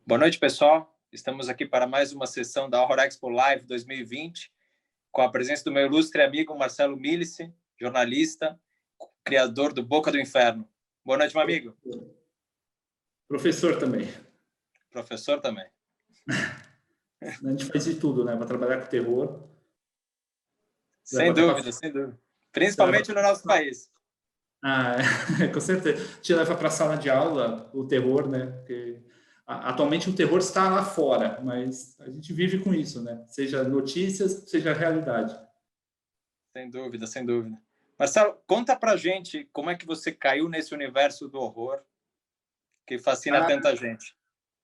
Boa noite, pessoal. Estamos aqui para mais uma sessão da Horror Expo Live 2020, com a presença do meu ilustre amigo Marcelo Milici, jornalista, criador do Boca do Inferno. Boa noite, meu amigo. Professor também. Professor também. A gente faz de tudo, né? Para trabalhar com terror. Sem dúvida, sem dúvida. Principalmente no nosso país. Com certeza. Te leva para a sala de aula o terror, né? Porque atualmente o terror está lá fora, mas a gente vive com isso, né? Seja notícias, seja realidade. Sem dúvida, sem dúvida. Marcelo, conta pra gente como é que você caiu nesse universo do horror que fascina tanta gente.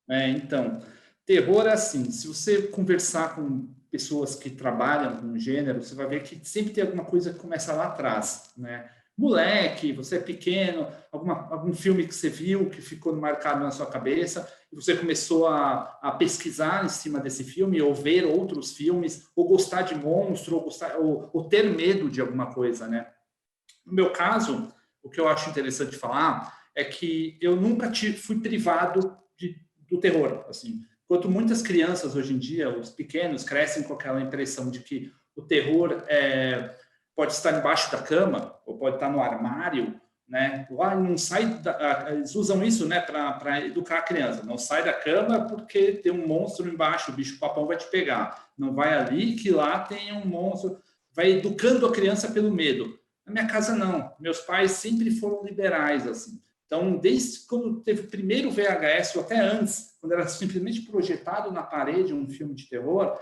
Então, terror é assim, se você conversar com pessoas que trabalham com o gênero, você vai ver que sempre tem alguma coisa que começa lá atrás, né? Moleque, você é pequeno, algum filme que você viu que ficou marcado na sua cabeça, e você começou a pesquisar em cima desse filme, ou ver outros filmes, ou gostar de monstro, ou ter medo de alguma coisa, né? No meu caso, o que eu acho interessante falar é que eu nunca fui privado do terror, assim. Enquanto muitas crianças hoje em dia, os pequenos, crescem com aquela impressão de que o terror pode estar embaixo da cama ou pode estar no armário, né? Não sai eles usam isso, né, para educar a criança. Não sai da cama porque tem um monstro embaixo, o bicho-papão vai te pegar. Não vai ali que lá tem um monstro. Vai educando a criança pelo medo. Na minha casa, não. Meus pais sempre foram liberais, assim. Então, desde quando teve o primeiro VHS, ou até antes, quando era simplesmente projetado na parede um filme de terror,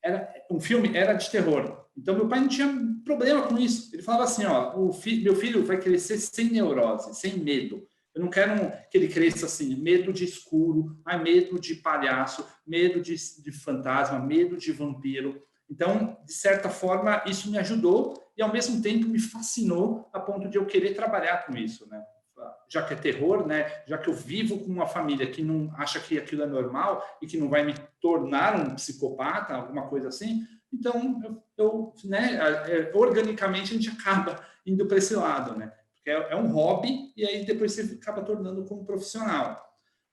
era de terror. Então, meu pai não tinha problema com isso. Ele falava assim, ó, meu filho vai crescer sem neurose, sem medo. Eu não quero que ele cresça assim, medo de escuro, medo de palhaço, medo de fantasma, medo de vampiro. Então, de certa forma, isso me ajudou e, ao mesmo tempo, me fascinou a ponto de eu querer trabalhar com isso, né? Já que é terror, né? Já que eu vivo com uma família que não acha que aquilo é normal e que não vai me tornar um psicopata, alguma coisa assim, então, organicamente, a gente acaba indo para esse lado, né? Porque é um hobby e aí depois você acaba tornando como profissional.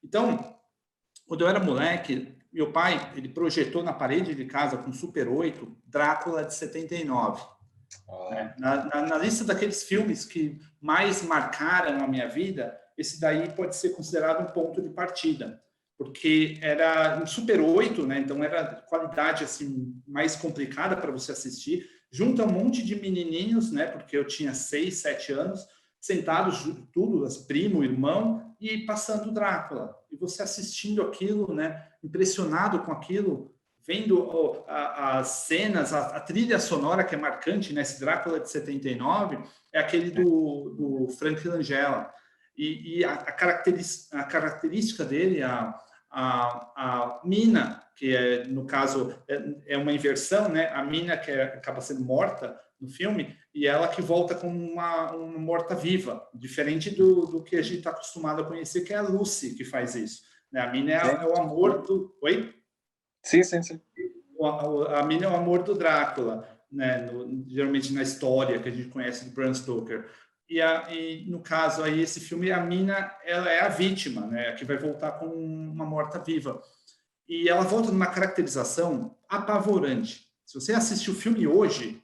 Então, quando eu era moleque, meu pai, ele projetou na parede de casa com Super 8, Drácula de 79. Né? Na lista daqueles filmes que mais marcaram a minha vida, esse daí pode ser considerado um ponto de partida, porque era um Super 8, né? Então era qualidade assim mais complicada para você assistir, junto a um monte de menininhos, né? Porque eu tinha 6, 7 anos, sentados tudo, primo, irmão, e passando Drácula. E você assistindo aquilo, né? Impressionado com aquilo, vendo as cenas, a trilha sonora que é marcante, né? Esse Drácula de 79 é aquele do Frank Langella. E a característica dele, a mina, que no caso é uma inversão, né? A mina que acaba sendo morta no filme, e ela que volta como uma morta-viva, diferente do que a gente está acostumado a conhecer, que é a Lucy que faz isso. Né? A mina é o amor do... Oi? Sim. A mina é o amor do Drácula, né? Geralmente na história que a gente conhece do Bram Stoker. E no caso aí, esse filme, a mina, ela é a vítima, né? Que vai voltar como uma morta-viva. E ela volta numa caracterização apavorante. Se você assistir o filme hoje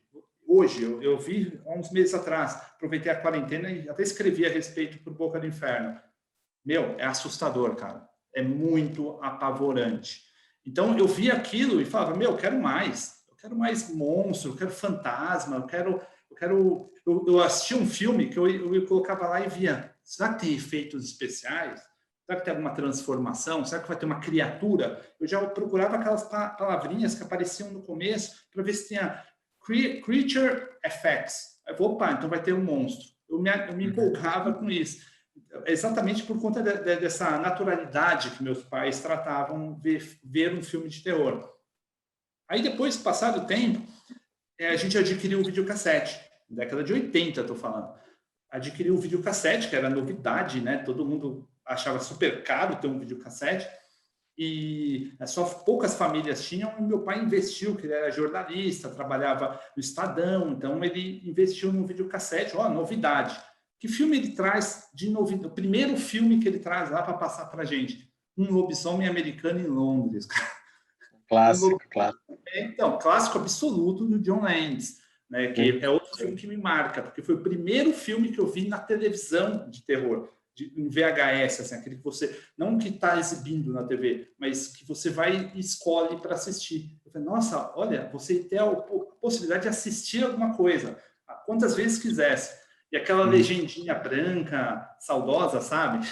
eu vi há uns meses atrás, aproveitei a quarentena e até escrevi a respeito por Boca do Inferno. Meu, é assustador, cara. É muito apavorante. Então, eu vi aquilo e falava, meu, eu quero mais monstro, eu quero fantasma, eu assisti um filme que eu colocava lá e via, será que tem efeitos especiais? Será que tem alguma transformação? Será que vai ter uma criatura? Eu já procurava aquelas palavrinhas que apareciam no começo para ver se tinha creature effects. Eu vou, opa, então vai ter um monstro. Eu me empolgava com isso. Exatamente por conta dessa naturalidade que meus pais tratavam ver um filme de terror. Aí depois, passado o tempo, a gente adquiriu um videocassete. Década de 80, estou falando. Adquiriu um videocassete, que era novidade, né? Todo mundo achava super caro ter um videocassete. E só poucas famílias tinham, e meu pai investiu, que ele era jornalista, trabalhava no Estadão, então ele investiu no videocassete, novidade. Que filme ele traz de novidade? O primeiro filme que ele traz lá para passar para a gente? Um Lobisomem Americano em Londres. Clássico, claro. Então, clássico absoluto do John Landis, né? Que é outro filme que me marca, porque foi o primeiro filme que eu vi na televisão de terror, em VHS, assim, aquele que você, não que está exibindo na TV, mas que você vai e escolhe para assistir. Eu falei, nossa, olha, você tem a possibilidade de assistir alguma coisa, quantas vezes quisesse. E aquela legendinha branca, saudosa, sabe?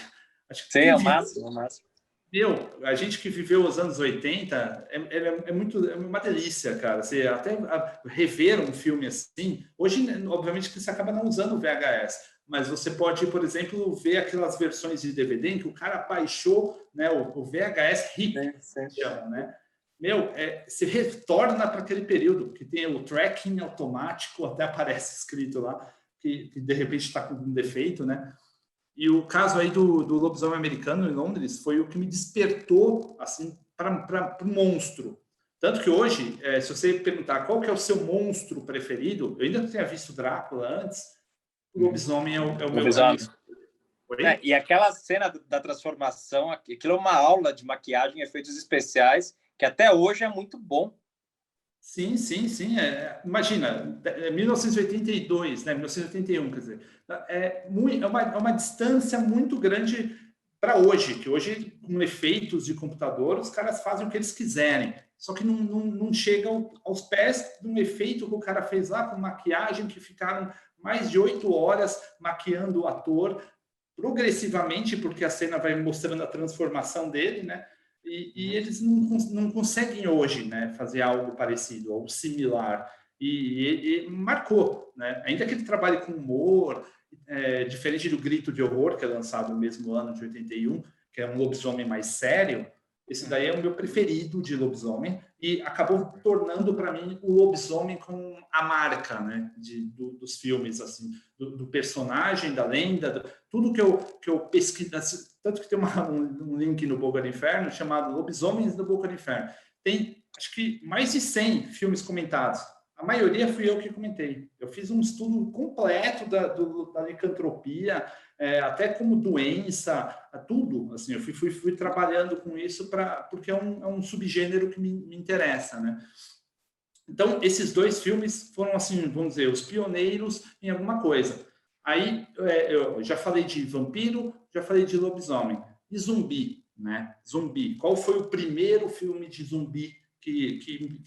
Acho que Sim, é o máximo, é o máximo. meu, a gente que viveu os anos 80 é uma delícia, cara. Você até rever um filme assim. Hoje, obviamente, que você acaba não usando o VHS, mas você pode, por exemplo, ver aquelas versões de DVD em que o cara baixou, né, o VHS RIP, chama, né? Meu, você retorna para aquele período que tem o tracking automático, até aparece escrito lá, que de repente está com um defeito, né? E o caso aí do lobisomem americano em Londres foi o que me despertou assim para o monstro. Tanto que hoje, se você perguntar qual que é o seu monstro preferido, eu ainda não tinha visto Drácula antes, o lobisomem é o meu. E aquela cena da transformação, aquilo é uma aula de maquiagem e efeitos especiais que até hoje é muito bom. Sim, sim, sim. Imagina, 1982, né? 1981, quer dizer, é uma distância muito grande para hoje, que hoje, com efeitos de computador, os caras fazem o que eles quiserem. Só que não chega aos pés de um efeito que o cara fez lá com maquiagem, que ficaram mais de 8 horas maquiando o ator progressivamente, porque a cena vai mostrando a transformação dele, né? E eles não conseguem hoje, né, fazer algo parecido ou similar. E marcou, né? Ainda que ele trabalhe com humor, diferente do Grito de Horror, que é lançado no mesmo ano de 81, que é um lobisomem mais sério, esse daí é o meu preferido de lobisomem e acabou tornando para mim o lobisomem com a marca, né, dos filmes, assim, do personagem, da lenda, tudo que eu pesquiso, tanto que tem um link no Boca do Inferno chamado Lobisomens do Boca do Inferno. Tem, acho que, mais de 100 filmes comentados. A maioria fui eu que comentei. Eu fiz um estudo completo da licantropia, até como doença, tudo. Assim, eu fui trabalhando com isso porque é um subgênero que me interessa, né? Então, esses dois filmes foram, assim, vamos dizer, os pioneiros em alguma coisa. Aí, eu já falei de vampiro, já falei de lobisomem. E zumbi, né? Zumbi. Qual foi o primeiro filme de zumbi que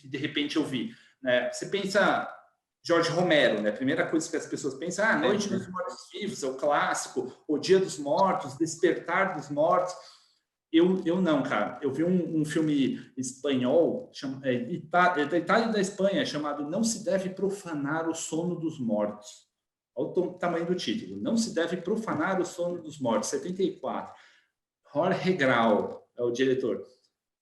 de repente eu vi? Né? Você pensa Jorge Romero, né? A primeira coisa que as pessoas pensam, Noite dos Mortos-Vivos, é o clássico, O Dia dos Mortos, Despertar dos Mortos. Eu não, cara. Eu vi um filme espanhol, da Itália e da Espanha, chamado Não se deve profanar o sono dos mortos. Olha o tamanho do título. Não se deve profanar o sono dos mortos, 74. Jorge Grau é o diretor.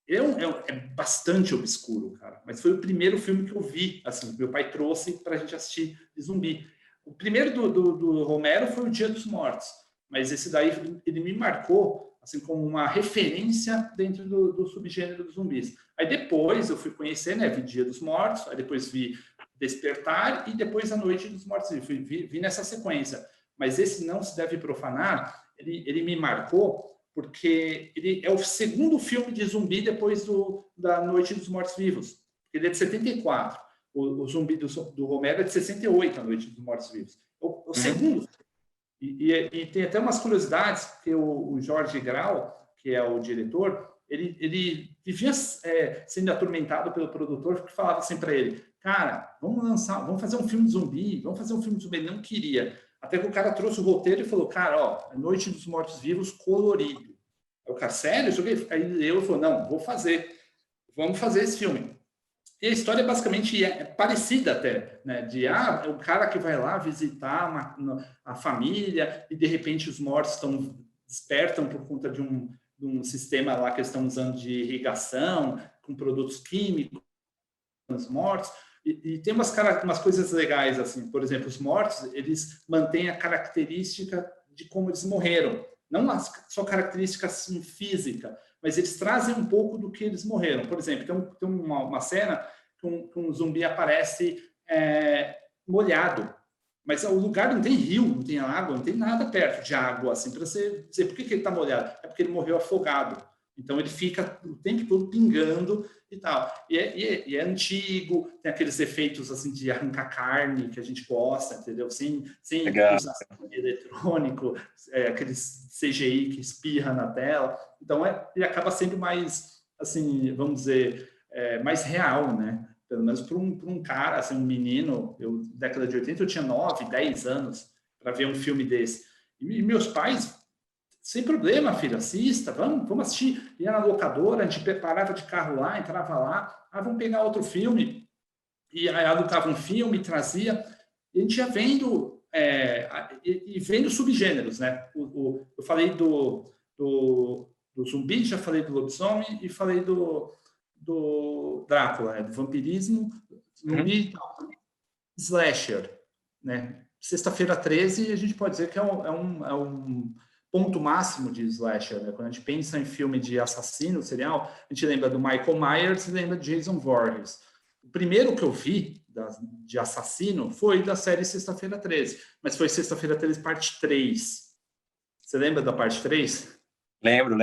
É bastante obscuro, cara. Mas foi o primeiro filme que eu vi, assim, meu pai trouxe para a gente assistir de zumbi. O primeiro do Romero foi O Dia dos Mortos, mas esse daí ele me marcou assim como uma referência dentro do subgênero dos zumbis. Aí depois eu fui conhecer, né, vi Dia dos Mortos, aí depois vi Despertar e depois A Noite dos Mortos. Vi nessa sequência. Mas esse Não se deve profanar, ele me marcou porque ele é o segundo filme de zumbi depois da Noite dos Mortos-Vivos. Ele é de 74. O zumbi do Romero é de 68, A Noite dos Mortos-Vivos. O segundo. E tem até umas curiosidades, que o Jorge Grau, que é o diretor, ele vivia sendo atormentado pelo produtor, que falava assim para ele, cara, vamos fazer um filme de zumbi, vamos fazer um filme de zumbi. Ele não queria. Até que o cara trouxe o roteiro e falou, cara, A Noite dos Mortos-Vivos colorido. Aí o cara, sério? Aí eu falou, não, vamos fazer esse filme. E a história basicamente é parecida até, né? É o cara que vai lá visitar a família e de repente os mortos despertam por conta de um sistema lá que eles estão usando de irrigação, com produtos químicos, os mortos. E tem umas coisas legais, assim, por exemplo, os mortos, eles mantêm a característica de como eles morreram. Não só característica assim, física, mas eles trazem um pouco do que eles morreram. Por exemplo, tem uma cena que um zumbi aparece molhado, mas o lugar não tem rio, não tem água, não tem nada perto de água, assim, para você dizer por que ele está molhado. É porque ele morreu afogado. Então ele fica o tempo todo pingando e tal. E é antigo, tem aqueles efeitos assim de arrancar carne que a gente gosta, entendeu? Sem Legal. usar eletrônico, aqueles CGI que espirra na tela. Então ele acaba sendo mais, assim, vamos dizer, mais real, né? Pelo menos para um cara, assim, um menino, década de 80, eu tinha 9, 10 anos para ver um filme desse. E meus pais, sem problema, filho, assista, vamos assistir. Ia na locadora, a gente preparava de carro lá, entrava lá, vamos pegar outro filme. E aí alugava um filme, trazia, e a gente ia vendo, e vendo subgêneros, né? Eu falei do zumbi, já falei do lobisomem e falei do Drácula, né? Do vampirismo, zumbi, slasher, né? Sexta-feira 13, a gente pode dizer que é um ponto máximo de slasher, né? Quando a gente pensa em filme de assassino serial, a gente lembra do Michael Myers e lembra de Jason Voorhees. O primeiro que eu vi de assassino foi da série Sexta-feira 13, mas foi Sexta-feira 13 parte 3. Você lembra da parte 3? Lembro.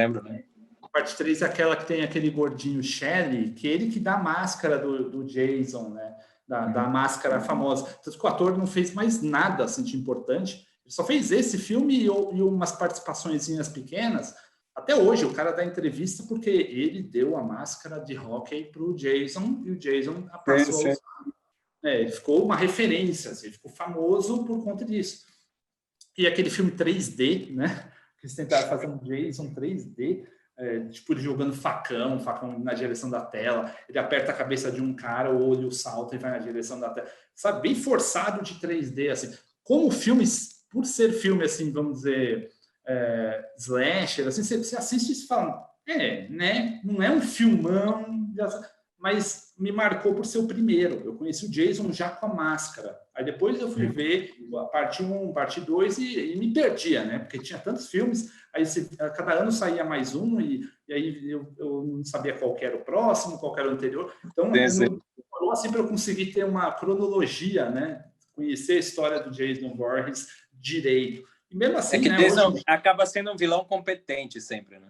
A parte 3 é aquela que tem aquele gordinho Shelley, que é ele que dá a máscara do Jason, né? Da máscara famosa. Tanto que o ator não fez mais nada assim, de importante. Ele só fez esse filme e umas participações pequenas. Até hoje, o cara dá entrevista porque ele deu a máscara de hóquei para o Jason e o Jason passou a usar. Ele ficou uma referência, assim, ficou famoso por conta disso. E aquele filme 3D, né? Que eles tentaram fazer um Jason 3D, tipo ele jogando facão na direção da tela, ele aperta a cabeça de um cara, o olho salta e vai na direção da tela, sabe, bem forçado de 3D, assim, como filmes, por ser filme, assim, vamos dizer, slasher, assim, você assiste e você fala, né, não é um filmão, mas me marcou por ser o primeiro, eu conheci o Jason já com a máscara, aí depois eu fui ver a parte 1, parte 2 e me perdia, né, porque tinha tantos filmes, aí cada ano saía mais um e aí eu não sabia qual era o próximo, qual era o anterior, então demorou assim para eu conseguir ter uma cronologia, né, conhecer a história do Jason Voorhees direito, e mesmo assim, que né, Jason hoje acaba sendo um vilão competente sempre, né?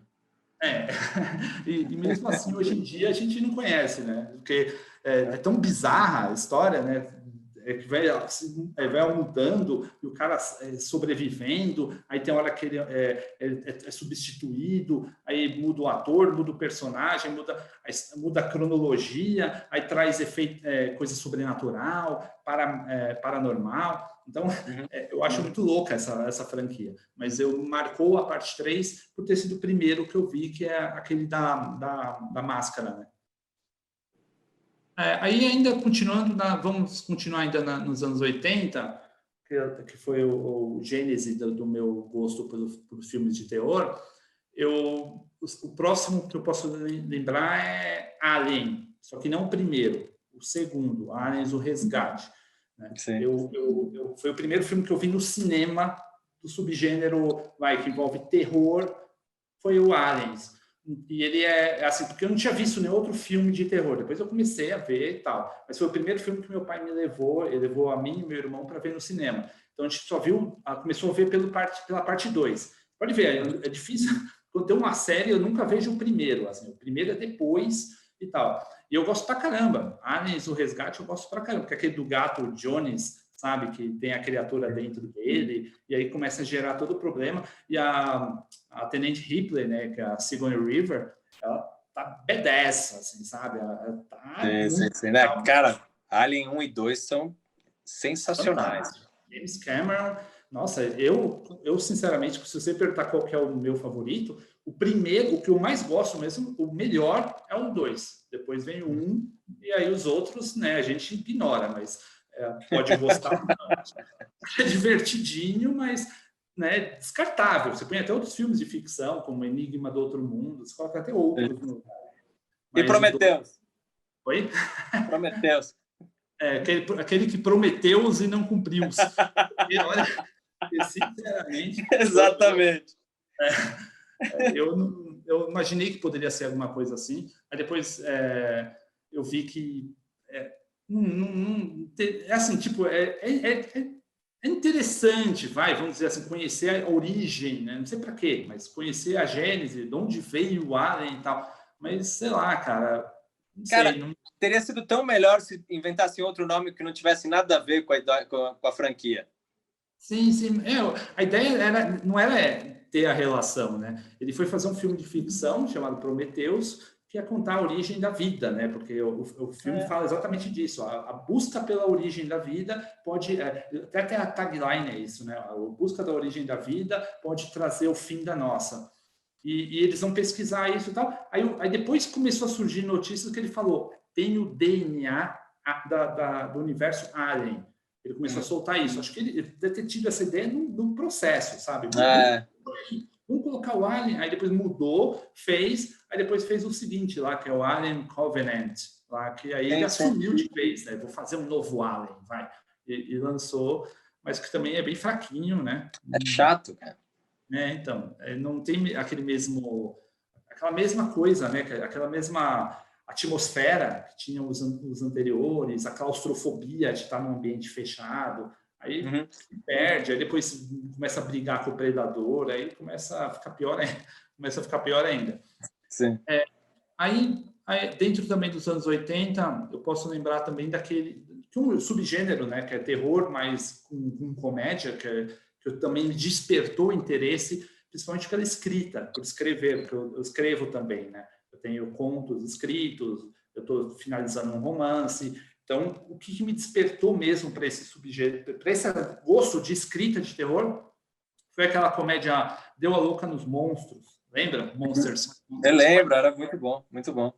E mesmo assim, hoje em dia, a gente não conhece, né? Porque é tão bizarra a história, né? Que vai mudando e o cara sobrevivendo, aí tem hora que ele é substituído, aí muda o ator, muda o personagem, muda a cronologia, aí traz efeito, coisa sobrenatural, paranormal. Então, eu acho muito louca essa franquia. Mas marcou a parte 3 por ter sido o primeiro que eu vi, que é aquele da máscara, né? Aí ainda continuando, vamos continuar ainda nos anos 80, que foi o gênese do meu gosto pelos filmes de terror. O próximo que eu posso lembrar é Alien, só que não o primeiro, o segundo, Aliens, o Resgate. Né? Foi o primeiro filme que eu vi no cinema do subgênero que envolve terror, foi o Aliens. E ele é assim, porque eu não tinha visto nenhum outro filme de terror. Depois eu comecei a ver e tal. Mas foi o primeiro filme que meu pai me levou, ele levou a mim e meu irmão para ver no cinema. Então a gente só começou a ver pela parte 2. Pode ver, é difícil. Quando tem uma série, eu nunca vejo o primeiro. Assim, o primeiro é depois e tal. E eu gosto pra caramba. Aliens, o Resgate, eu gosto pra caramba. Porque aquele do gato Jones, sabe? Que tem a criatura dentro dele, e aí começa a gerar todo o problema. E a Tenente Ripley, né? Que é a Sigourney Weaver, ela tá badass, assim, sabe? Ela tá sim, né? Cara, Alien 1 e 2 são sensacionais. Fantástico. James Cameron, nossa, eu sinceramente, se você perguntar qual que é o meu favorito, o primeiro, o que eu mais gosto mesmo, o melhor é o 2. Depois vem o 1, e aí os outros, né, a gente ignora, mas pode gostar. É divertidinho, mas né, descartável. Você põe até outros filmes de ficção, como Enigma do Outro Mundo, você coloca até outros no lugar. E Prometheus? Oi? Prometheus. Aquele que prometeu e não cumpriu. Olha, sinceramente. Exatamente. Eu imaginei que poderia ser alguma coisa assim, aí depois eu vi que assim, tipo, é interessante, vamos dizer assim, conhecer a origem, né? Não sei para quê, mas conhecer a gênese, de onde veio o Alien e tal. Mas, sei lá, cara, não Cara, sei. Não... teria sido tão melhor se inventassem outro nome que não tivesse nada a ver com a franquia. Sim, sim. A ideia não era ter a relação, né? Ele foi fazer um filme de ficção chamado Prometheus, que ia contar a origem da vida, né? Porque o filme fala exatamente disso. A busca pela origem da vida pode... até a tagline é isso, né? A busca da origem da vida pode trazer o fim da nossa. E eles vão pesquisar isso e tal. Aí depois começou a surgir notícias que ele falou, tem o DNA do universo Alien. Ele começou a soltar isso. Acho que ele deve ter tido essa ideia no processo, sabe? Vamos colocar o Alien, aí depois mudou, aí depois fez o seguinte lá, que é o Alien Covenant, lá, que aí ele assumiu de vez, né? Vou fazer um novo Alien, vai. E lançou, mas que também é bem fraquinho, né? É chato, cara. Então, não tem aquela mesma coisa, né? Aquela mesma atmosfera que tinham os anteriores, a claustrofobia de estar num ambiente fechado, aí perde, aí depois começa a brigar com o predador, aí começa a ficar pior ainda. Sim. Aí, dentro também dos anos 80, eu posso lembrar também daquele um subgênero, né, que é terror, mas com comédia, que também despertou interesse, principalmente pela escrita, por escrever, porque eu escrevo também, né? Eu tenho contos escritos, eu estou finalizando um romance. Então, o que me despertou mesmo para esse subgênero, para esse gosto de escrita de terror, foi aquela comédia Deu a Louca nos Monstros. Lembra? Monsters. Eu lembro, era muito bom, muito bom.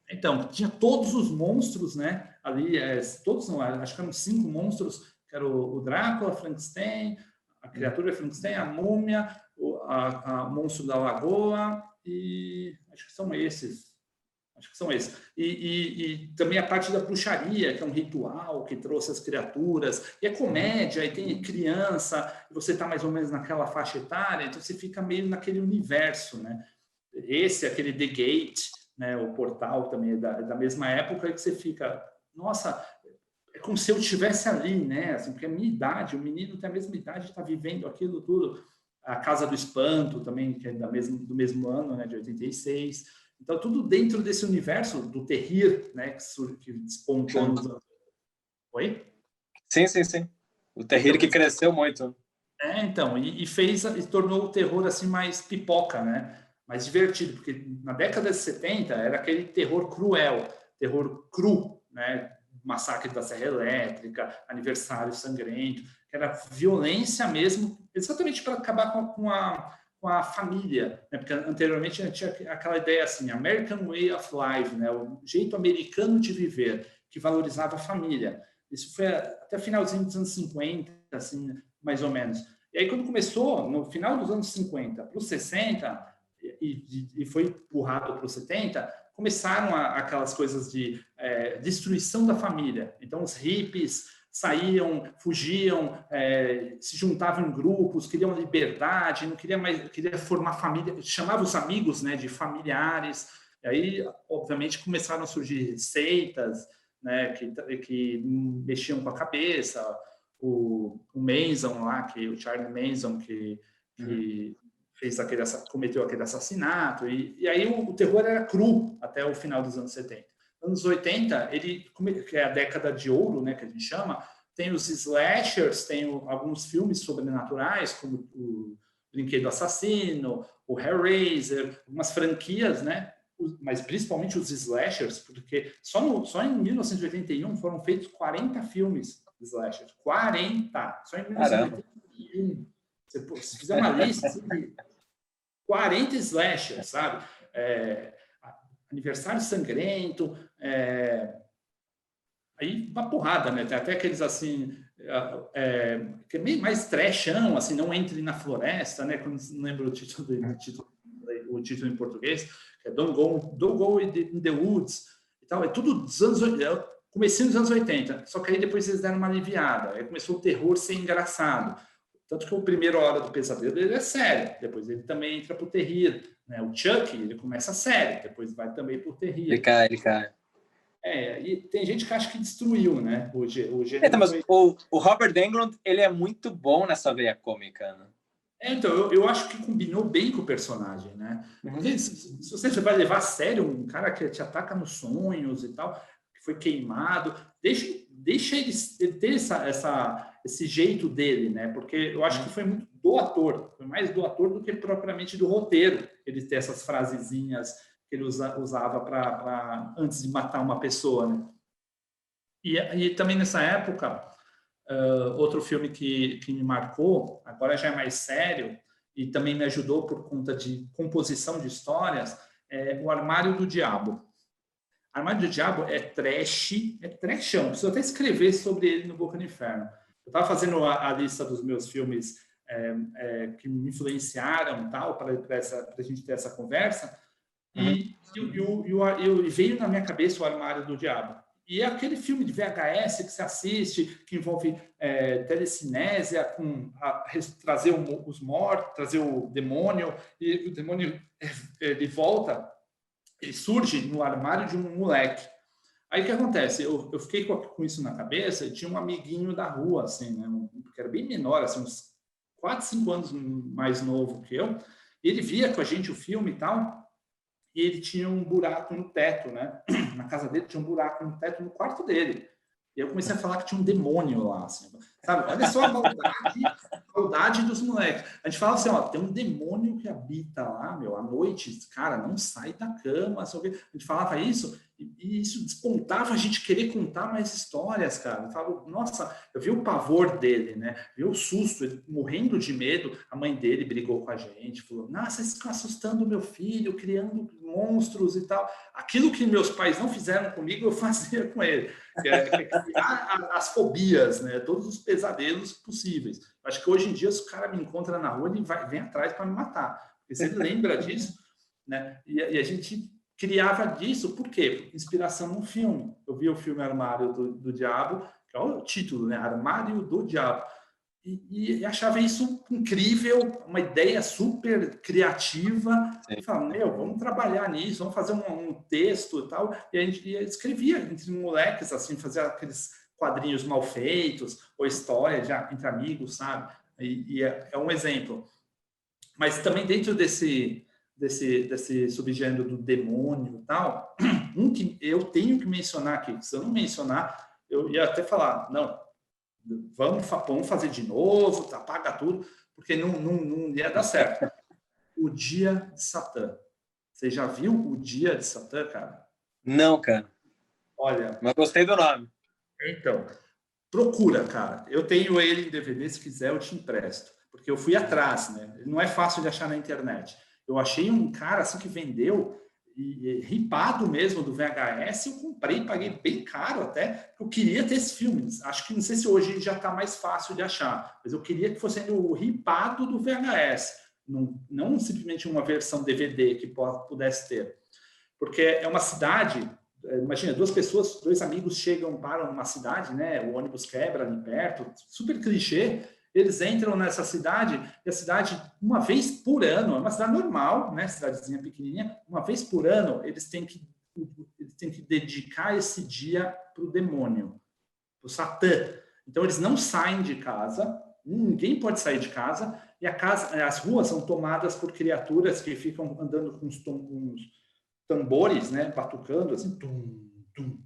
Então, tinha todos os monstros, né? Ali, todos não, acho que eram 5 monstros, que era o Drácula, Frankenstein, a criatura Frankenstein, a múmia, o monstro da lagoa, e acho que são esses. E também a parte da bruxaria, que é um ritual que trouxe as criaturas. E é comédia, e tem criança, e você está mais ou menos naquela faixa etária, então você fica meio naquele universo, né? Esse, aquele The Gate, né? O portal também é da mesma época, que você fica, nossa, é como se eu estivesse ali, né? Assim, porque a minha idade, o menino tem a mesma idade, está vivendo aquilo tudo. A Casa do Espanto também, que é do mesmo ano, né? De 86. Então, tudo dentro desse universo do terrir, né, que despontou nos anos... Oi? Sim. O terrir que cresceu muito. Então, e tornou o terror assim mais pipoca, né? Mais divertido, porque na década de 70 era aquele terror cruel, terror cru, né? Massacre da Serra Elétrica, Aniversário Sangrento, que era violência mesmo, exatamente para acabar com a família, né? Porque anteriormente tinha aquela ideia assim, American Way of Life, né? O jeito americano de viver, que valorizava a família. Isso foi até finalzinho dos anos 50, assim, mais ou menos. E aí, quando começou, no final dos anos 50 para os 60, e foi empurrado para os 70, começaram aquelas coisas de destruição da família. Então, os hippies saíam, fugiam, se juntavam em grupos, queriam liberdade, não queria formar família, chamava os amigos, né, de familiares. E aí, obviamente, começaram a surgir seitas, né, que mexiam com a cabeça. O Manson lá, o Charlie Manson, que fez cometeu aquele assassinato. E aí o terror era cru até o final dos anos 70. Anos 80, que é a década de ouro, né, que a gente chama, tem os slashers, tem alguns filmes sobrenaturais, como o Brinquedo Assassino, o Hellraiser, algumas franquias, né? Mas principalmente os slashers, porque só em 1981 foram feitos 40 filmes de slashers. 40! Só em 1981. Se fizer uma lista, 40 slashers, sabe? Aniversário Sangrento, aí uma porrada, né? Tem até aqueles assim, que é meio mais trashão, assim, não entre na floresta, né? Quando não lembro o título em português, que é Don't Go in the Woods e tal. É tudo dos anos 80, comecinho dos anos 80. Só que aí depois eles deram uma aliviada. Aí começou o terror ser engraçado. Tanto que o primeiro Hora do Pesadelo ele é sério, depois ele também entra pro terrir, né? O Chuck, ele começa sério, depois vai também pro terrir. Ele cai. E tem gente que acha que destruiu, né? O gênero mas o Robert Englund, ele é muito bom nessa veia cômica, né? Então, eu acho que combinou bem com o personagem, né? Porque se você vai levar a sério um cara que te ataca nos sonhos e tal, que foi queimado, deixa ele ter esse jeito dele, né? Porque eu acho que foi muito do ator, foi mais do ator do que propriamente do roteiro, ele ter essas frasezinhas que ele usava para antes de matar uma pessoa, né? E também nessa época, outro filme que me marcou, agora já é mais sério, e também me ajudou por conta de composição de histórias, é O Armário do Diabo. Armário do Diabo é trashão. Preciso até escrever sobre ele no Boca do Inferno. Eu estava fazendo a lista dos meus filmes que me influenciaram tal, para a gente ter essa conversa, e veio na minha cabeça O Armário do Diabo. E é aquele filme de VHS que se assiste, que envolve telecinésia, trazer os mortos, trazer o demônio, e o demônio ele volta, ele surge no armário de um moleque. Aí o que acontece? Eu fiquei com isso na cabeça, e tinha um amiguinho da rua, assim, né, que era bem menor, assim, uns 4, 5 anos mais novo que eu, e ele via com a gente o filme e tal, e ele tinha um buraco no teto, né? Na casa dele tinha um buraco no teto no quarto dele. E eu comecei a falar que tinha um demônio lá, assim, sabe? Olha só a maldade dos moleques. A gente fala assim, ó, tem um demônio que habita lá, meu, à noite, cara, não sai da cama, sabe? A gente falava isso, e isso despontava a gente querer contar mais histórias, cara. Eu falava, nossa, eu vi o pavor dele, né? Vi o susto, ele morrendo de medo. A mãe dele brigou com a gente, falou, nossa, vocês ficam assustando o meu filho, criando monstros e tal. Aquilo que meus pais não fizeram comigo, eu fazia com ele. Que é criar as fobias, né? Todos os pesadelos possíveis. Acho que hoje em dia, se o cara me encontra na rua, ele vem atrás para me matar. Porque se ele lembra disso, né? E a gente criava disso, por quê? Inspiração no filme. Eu vi o filme Armário do Diabo, que é o título, né? Armário do Diabo. E achava isso incrível, uma ideia super criativa. E falava, meu, vamos trabalhar nisso, vamos fazer um texto e tal. E a gente escrevia entre moleques, assim, fazia aqueles quadrinhos mal feitos, ou história entre amigos, sabe? E é um exemplo. Mas também dentro desse subgênero do demônio e tal, um que eu tenho que mencionar aqui, se eu não mencionar, eu ia até falar, não, vamos fazer de novo, apaga tudo, porque não ia dar certo. O Dia de Satã. Você já viu o Dia de Satã, cara? Não, cara. Olha. Mas gostei do nome. Então, procura, cara. Eu tenho ele em DVD, se quiser eu te empresto. Porque eu fui atrás, né? Não é fácil de achar na internet. Eu achei um cara assim que vendeu ripado mesmo do VHS, eu comprei, paguei bem caro até, eu queria ter esse filme. Acho que não sei se hoje já está mais fácil de achar, mas eu queria que fosse o ripado do VHS, não simplesmente uma versão DVD que pudesse ter. Porque é uma cidade, imagina, dois amigos chegam para uma cidade, né? O ônibus quebra ali perto, super clichê. Eles entram nessa cidade, e a cidade, uma vez por ano, é uma cidade normal, né? Cidadezinha pequenininha, uma vez por ano, eles têm que dedicar esse dia para o demônio, para o Satã. Então, eles não saem de casa, ninguém pode sair de casa, e as ruas são tomadas por criaturas que ficam andando com uns tambores, né? Batucando, assim, tum, tum,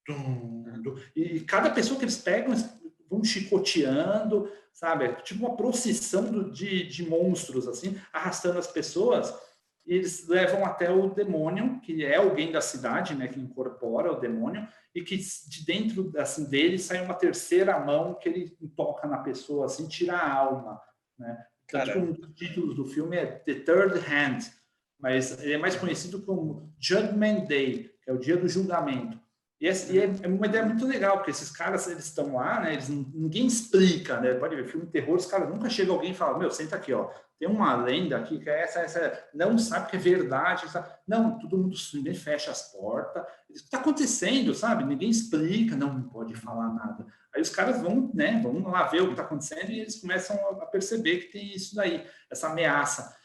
tum, tum. E cada pessoa que eles pegam, eles vão chicoteando, sabe? É tipo uma procissão de monstros, assim, arrastando as pessoas, e eles levam até o demônio, que é alguém da cidade, né, que incorpora o demônio, e que de dentro assim, dele sai uma terceira mão que ele toca na pessoa, assim, tira a alma, né? Tanto um dos títulos do filme é The Third Hand, mas ele é mais conhecido como Judgment Day, que é o dia do julgamento. E é uma ideia muito legal, porque esses caras, eles estão lá, né? Ninguém explica, né? Pode ver, filme de terror, os caras nunca chega alguém e fala, meu, senta aqui, ó. Tem uma lenda aqui que é essa, não sabe que é verdade. Sabe? Não, todo mundo ninguém fecha as portas. O que está acontecendo, sabe? Ninguém explica, não pode falar nada. Aí os caras vão, né? Vão lá ver o que está acontecendo e eles começam a perceber que tem isso daí, essa ameaça.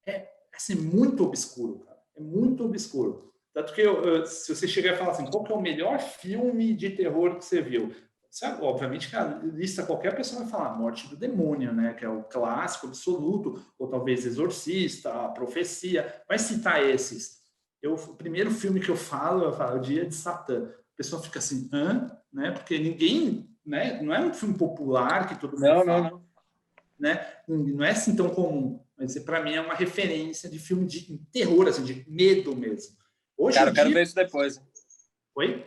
É assim, muito obscuro, cara. É muito obscuro. Tanto que se você chegar e falar assim, qual que é o melhor filme de terror que você viu? Sabe, obviamente, cara, lista qualquer pessoa vai falar Morte do Demônio, né? Que é o clássico absoluto, ou talvez Exorcista, A Profecia, vai citar esses. O primeiro filme que eu falo O Dia de Satã. A pessoa fica assim, hã? Né? Porque ninguém, né? Não é um filme popular que todo mundo fala. Não. Né? Não é assim tão comum, mas para mim é uma referência de filme de terror, assim, de medo mesmo. Hoje cara, eu quero ver isso depois. Oi?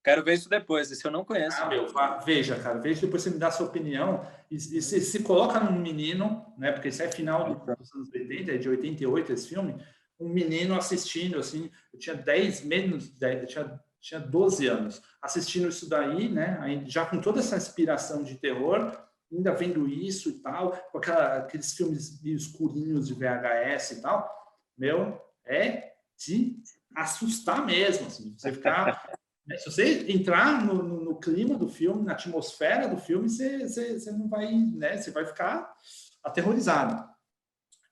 Quero ver isso depois, esse eu não conheço. Veja, cara, veja, depois você me dá a sua opinião e se coloca num menino, né? Porque isso é final dos anos 80, é de 88 esse filme, um menino assistindo, assim, eu tinha 10, menos 10, eu tinha 12 anos, assistindo isso daí, né? Aí, já com toda essa inspiração de terror, ainda vendo isso e tal, com aqueles filmes escurinhos de VHS e tal, é de assustar mesmo, assim, você ficar... Se você entrar no clima do filme, na atmosfera do filme, você não vai, né? Você vai ficar aterrorizado.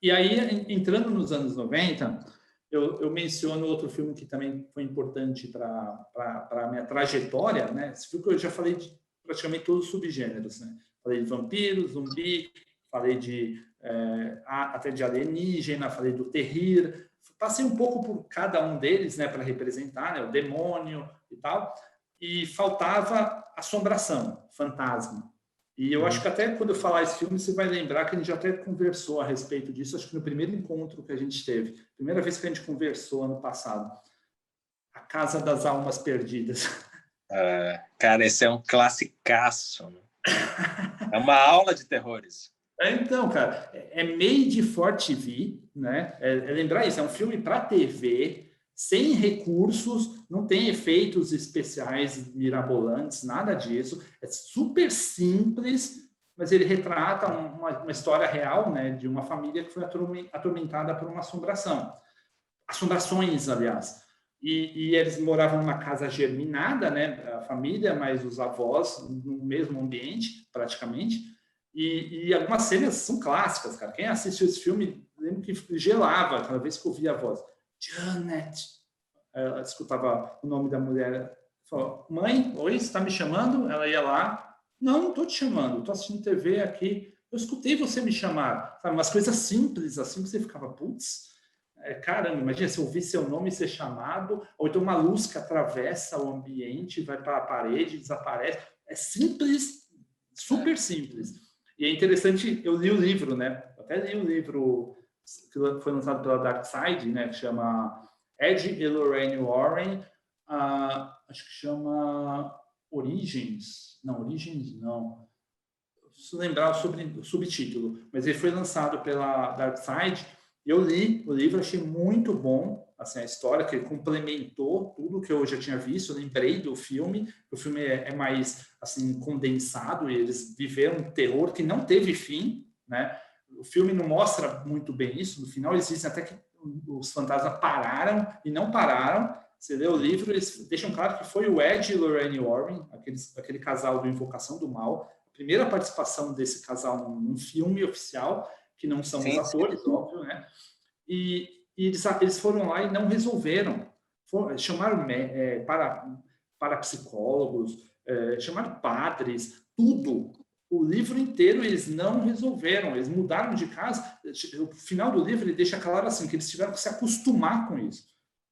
E aí, entrando nos anos 90, eu menciono outro filme que também foi importante para a minha trajetória, né? Esse filme que eu já falei de praticamente todos os subgêneros, né? Falei de vampiro, zumbi, falei até de alienígena, falei do terrir, passei um pouco por cada um deles, né, para representar, né, o demônio e tal, e faltava assombração, fantasma. E eu acho que até quando eu falar esse filme, você vai lembrar que a gente já até conversou a respeito disso, acho que no primeiro encontro que a gente teve, primeira vez que a gente conversou ano passado, A Casa das Almas Perdidas. Cara, esse é um classicaço, né? É uma aula de terrores. Então, cara, é made for TV, né? Lembrar isso, é um filme para TV, sem recursos, não tem efeitos especiais mirabolantes, nada disso. É super simples, mas ele retrata uma história real, né, de uma família que foi atormentada por uma assombração. Assombrações, aliás. E eles moravam numa casa germinada, né, a família, mas os avós no mesmo ambiente, praticamente. E algumas cenas são clássicas, cara. Quem assistiu esse filme, lembro que gelava cada vez que ouvia a voz. Janet. Ela escutava o nome da mulher. Falou, mãe, oi, você está me chamando? Ela ia lá. Não estou te chamando, estou assistindo TV aqui. Eu escutei você me chamar. Sabe, umas coisas simples, assim, que você ficava, putz, caramba, imagina se eu ouvir seu nome ser chamado, ou então uma luz que atravessa o ambiente, vai para a parede, desaparece. É simples, super simples. E é interessante, eu li o livro, né? Até li um livro que foi lançado pela Dark Side, né? Que chama Ed e Lorraine Warren, acho que chama Origins. Não, preciso lembrar sobre o subtítulo, mas ele foi lançado pela Dark Side. Eu li o livro, achei muito bom, assim, a história, que ele complementou tudo que eu já tinha visto, eu lembrei do filme, o filme é mais, assim, condensado, e eles viveram um terror que não teve fim, né? O filme não mostra muito bem isso, no final eles dizem até que os fantasmas pararam e não pararam. Você lê o livro, eles deixam claro que foi o Ed e Lorraine Warren, aquele casal do Invocação do Mal, a primeira participação desse casal num filme oficial, que não são os atores, óbvio, né? E eles foram lá e não resolveram. Chamaram para psicólogos, chamaram padres, tudo. O livro inteiro eles não resolveram, eles mudaram de casa. O final do livro ele deixa claro assim que eles tiveram que se acostumar com isso.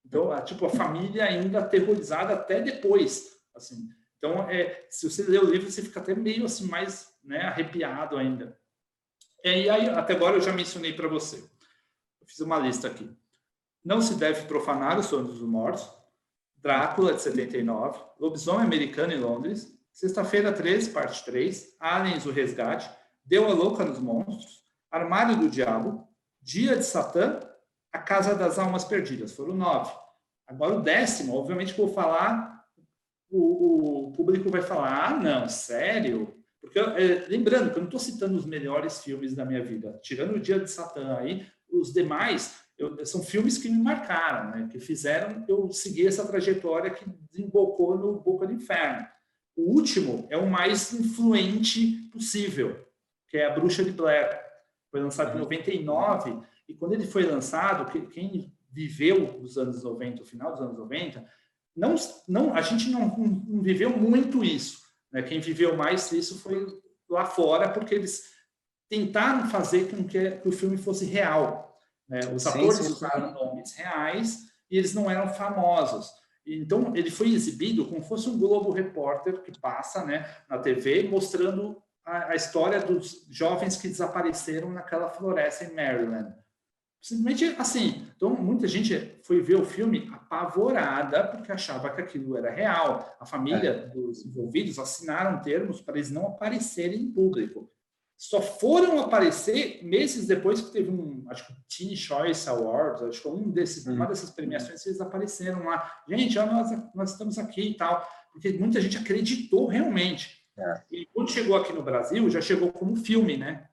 Então, a família ainda aterrorizada até depois, assim. Então, se você ler o livro, você fica até meio assim mais, né, arrepiado ainda. E aí, até agora eu já mencionei para você. Eu fiz uma lista aqui. Não se deve profanar os sonhos dos mortos. Drácula, de 79. Lobisomem americano em Londres. Sexta-feira 13, parte 3. Aliens, o resgate. Deu a louca nos monstros. Armário do diabo. Dia de Satã. A Casa das Almas Perdidas. Foram 9. Agora o 10º, obviamente que eu vou falar, o público vai falar, não, sério? Porque, lembrando que eu não estou citando os melhores filmes da minha vida, tirando o Dia de Satã aí, os demais são filmes que me marcaram, né? Que fizeram eu seguir essa trajetória que desembocou no Boca do Inferno. O último é o mais influente possível, que é A Bruxa de Blair. Foi lançado em 99, e quando ele foi lançado, quem viveu os anos 90, o final dos anos 90, a gente não viveu muito isso. Né? Quem viveu mais isso foi lá fora, porque eles tentaram fazer com que o filme fosse real. Né? Os atores usaram nomes reais e eles não eram famosos. Então, ele foi exibido como fosse um Globo Repórter que passa, né, na TV, mostrando a história dos jovens que desapareceram naquela floresta em Maryland. Simplesmente assim. Então, muita gente foi ver o filme apavorada porque achava que aquilo era real. A família dos envolvidos assinaram termos para eles não aparecerem em público. Só foram aparecer meses depois que teve acho que Teen Choice Awards, acho que uma dessas premiações, eles apareceram lá. Gente, nós estamos aqui e tal. Porque muita gente acreditou realmente. E quando chegou aqui no Brasil, já chegou como filme, né?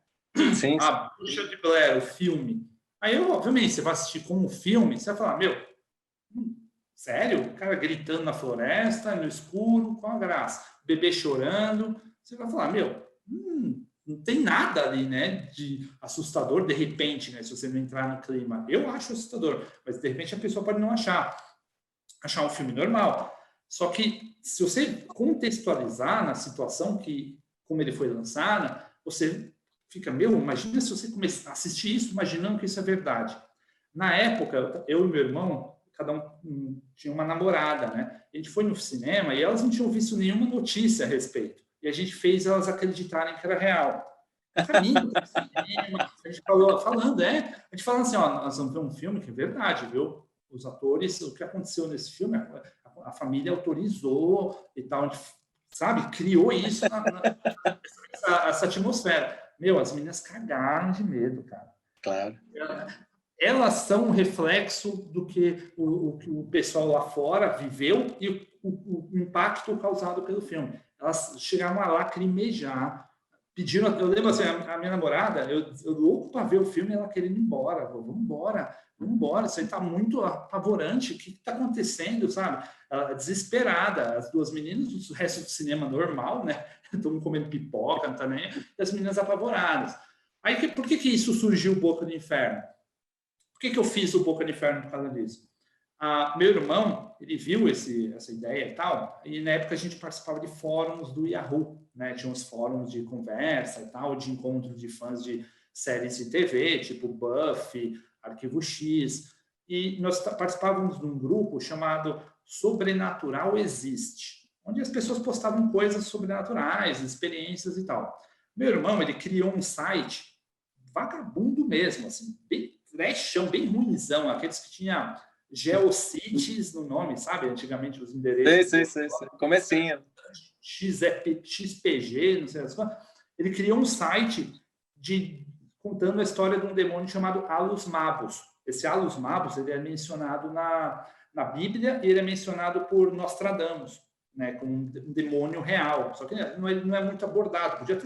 Sim. A Bruxa de Blair, o filme. Aí, obviamente, você vai assistir como filme, você vai falar, meu, sério? O cara gritando na floresta, no escuro, com a graça. O bebê chorando. Você vai falar, meu, não tem nada ali, né, de assustador de repente, né, se você não entrar no clima. Eu acho assustador, mas de repente a pessoa pode não achar um filme normal. Só que se você contextualizar na situação como ele foi lançado, você fica, imagina se você começar a assistir isso imaginando que isso é verdade. Na época, eu e meu irmão, cada um tinha uma namorada, né? A gente foi no cinema e elas não tinham visto nenhuma notícia a respeito. E a gente fez elas acreditarem que era real. Caminho do cinema, a gente falando, a gente falando assim, ó, nós vamos ver um filme que é verdade, viu? Os atores, o que aconteceu nesse filme, a família autorizou e tal, sabe? Criou isso, essa atmosfera. As meninas cagaram de medo, cara. Claro. Elas são um reflexo do que o pessoal lá fora viveu e o impacto causado pelo filme. Elas chegaram a lacrimejar, pediram. Eu lembro assim, a minha namorada, eu louco para ver o filme, ela querendo ir embora. Vamos embora, isso aí está muito apavorante. O que está acontecendo, sabe? Ela, desesperada. As duas meninas, o resto do cinema normal, né? Estão comendo pipoca, não tá nem. E as meninas apavoradas. Aí, por que isso surgiu, o Boca do Inferno? Por que eu fiz o Boca do Inferno por causa disso? Meu irmão, ele viu essa ideia e tal, e na época a gente participava de fóruns do Yahoo, né? Tinha uns fóruns de conversa e tal, de encontro de fãs de séries de TV, tipo Buffy, Arquivo X, e nós participávamos de um grupo chamado Sobrenatural Existe, onde as pessoas postavam coisas sobrenaturais, experiências e tal. Meu irmão, ele criou um site vagabundo mesmo, assim, bem trechão, bem ruimzão, aqueles que tinha Geocities no nome, sabe? Antigamente os endereços. Sei. Comecinho. XPG, não sei as coisas. Ele criou um site contando a história de um demônio chamado Alus Mabus. Esse Alus Mabus, ele é mencionado na Bíblia e ele é mencionado por Nostradamus, né, como um demônio real. Só que não é muito abordado. Podia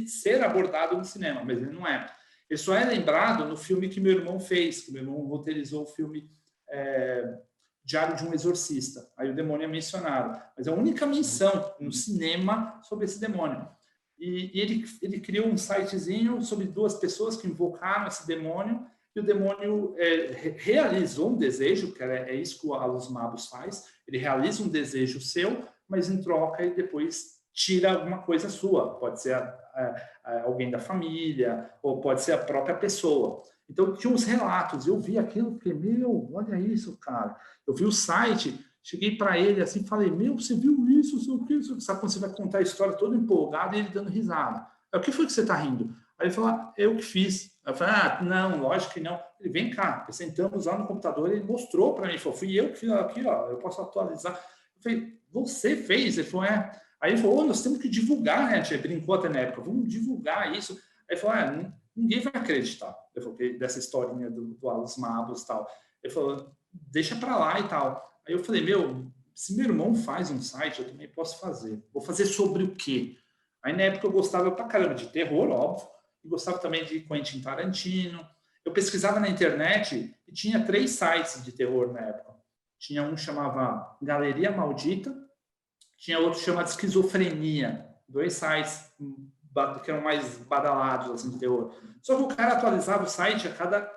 ser abordado no cinema, mas ele não é. Ele só é lembrado no filme que meu irmão fez, que meu irmão roteirizou o filme Diário de um Exorcista. Aí o demônio é mencionado. Mas é a única menção no cinema sobre esse demônio. E ele criou um sitezinho sobre duas pessoas que invocaram esse demônio, e o demônio realizou um desejo, que é isso que o Alus Mabus faz, ele realiza um desejo seu, mas em troca ele depois tira alguma coisa sua. Pode ser alguém da família, ou pode ser a própria pessoa. Então, tinha uns relatos, eu vi aquilo, falei, olha isso, cara. Eu vi o site, cheguei para ele assim, falei, você viu isso, sei o quê? Sabe quando você vai contar a história todo empolgado e ele dando risada? O que foi que você está rindo? Aí ele falou, eu que fiz. Eu falei, não, lógico que não. Ele, vem cá, sentamos lá no computador, ele mostrou para mim, falou, fui eu que fiz aqui, ó, eu posso atualizar. Eu falei, você fez? Ele falou, Aí ele falou, nós temos que divulgar, né? A gente brincou até na época, vamos divulgar isso. Aí ele falou, ninguém vai acreditar. Ele falou, dessa historinha do Alus Mabus e tal. Ele falou, deixa para lá e tal. Aí eu falei, se meu irmão faz um site, eu também posso fazer. Vou fazer sobre o quê? Aí na época eu gostava pra caramba de terror, óbvio, e gostava também de Quentin Tarantino. Eu pesquisava na internet e tinha 3 sites de terror na época. Tinha um que chamava Galeria Maldita, tinha outro chamado Esquizofrenia, 2 sites que eram mais badalados assim, de terror. Só que o cara atualizava o site a cada,